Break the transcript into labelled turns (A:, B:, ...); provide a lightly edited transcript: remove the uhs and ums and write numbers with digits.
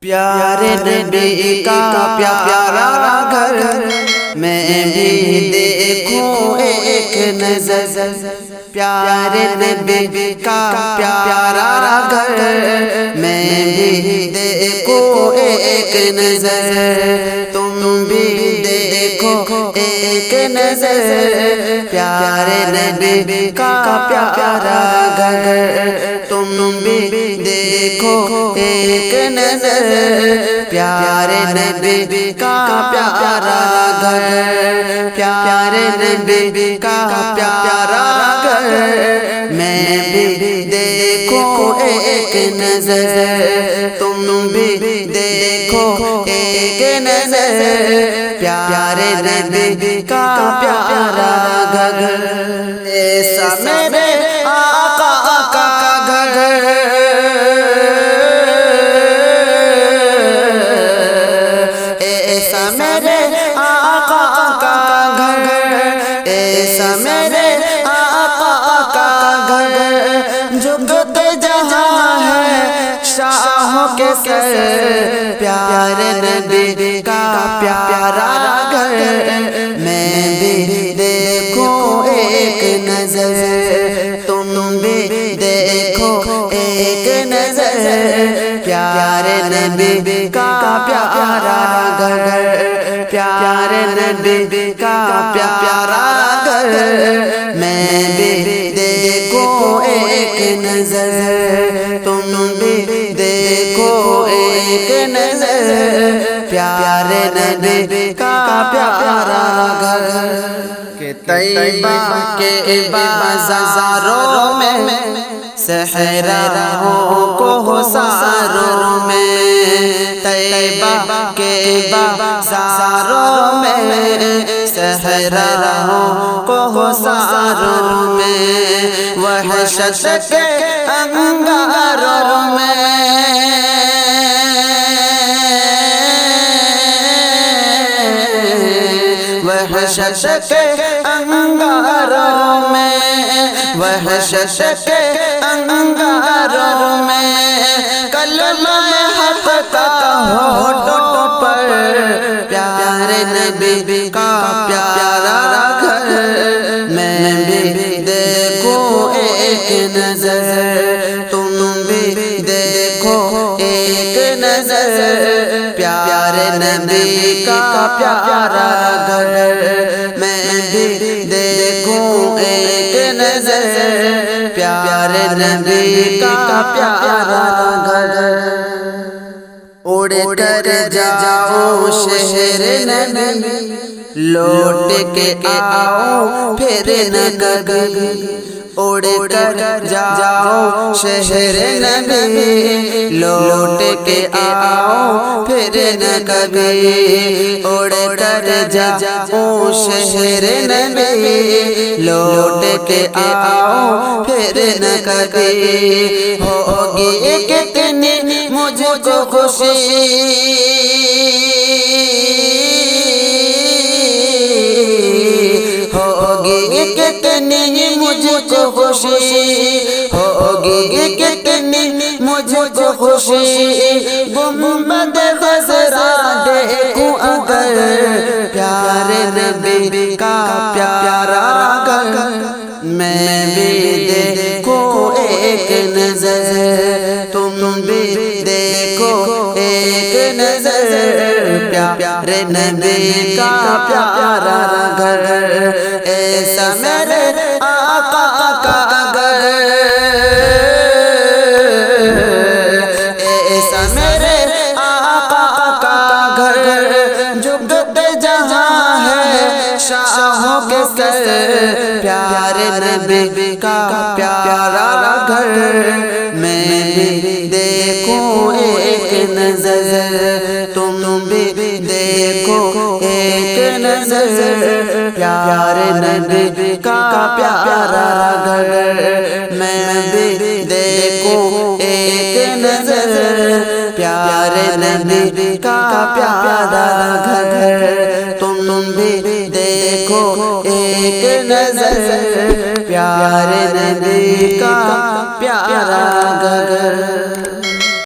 A: پیارے نبی کا پیارا گھر میں بھی دیکھوں ایک نظر، پیارے نبی کا پیارا گھر میں بھی دیکھوں ایک نظر، تم بھی دیکھو ایک نظر، پیارے نبی کا پیارا گھر تم بھی دیکھو ایک نظر، پیارے نبی کا پیارا گھر، پیارے نبی کا پیارا گھر میں بھی دیکھو ایک نظر، تم بھی دیکھو ایک نظر، پیارے نبی کا پیارا گھر، ایسا میرے آقا کا گھر، ایسا میرے آقا کا گھر، ایسا میرے آقا کا گھر، جھکتے جہاں ہے شاہوں کے سر، پیارے نبی کا پیارا گھر میں بھی دیکھوں ایک نظر، تم بھی دیکھو ایک نظر، پیارے نبی کا پیارا گھر، پیارے نبی کا پیارا گھر میں بھی دیکھو ایک نظر، تم بھی دیکھو ایک نظر، پیارے نبی کا پیارا گھر، کہ طیبہ کے بازاروں میں صحراؤں کو ساروں میں، طیبہ کے بازاروں میں صحراؤں کو ساروں میں، وحشت کے انگاروں میں، وحشت کے انگاروں میں، وحشت کے انگاروں میں، کلمہ حق کا ہونٹوں پر، پیارے نبی کا پیارا گھر میں بھی دیکھو ایک نظر، تم بھی دیکھو ایک نظر، پیارے نبی کا پیارا گھر میں بھی دیکھوں ایک نظر، پیارے نبی کا پیارا گھر، اڑ کر جاؤ شہر نبی، لوٹ کے آؤ پھر نہ کبھی، اڑ کر جاؤ شہر نبی، لوٹ کے آؤ پھر نہ کبھی، اڑ کر جاؤ شہر نبی، لوٹ کے آؤ پھر نہ کبھی، ہوگی کتنی مجھ کو خوشی، ہوگی کتنی مجھ کو خوشی، ہوگی کتنی مجھ کو خوشی، گنبد خضرا دیکھوں اگر، پیارے نبی کا پیارا گھر میں بھی دیکھوں ایک نظر، تم بھی دیکھو ایک نظر، پیارے نبی کا پیارا گھر، ایسا میرے آقا کا گھر، ایسا میرے آقا کا گھر، جھکتے جہاں ہے شاہوں کے سر، پیارے نبی کا پیارا گھر میں بھی دیکھوں ایک نظر، تم بھی دیکھو ایک نظر، پیارے نبی کا پیارا گھر میں بھی دیکھوں ایک نظر، پیارے نبی کا پیارا گھر تم بھی دیکھو ایک نظر، پیارے نبی کا پیارا گھر۔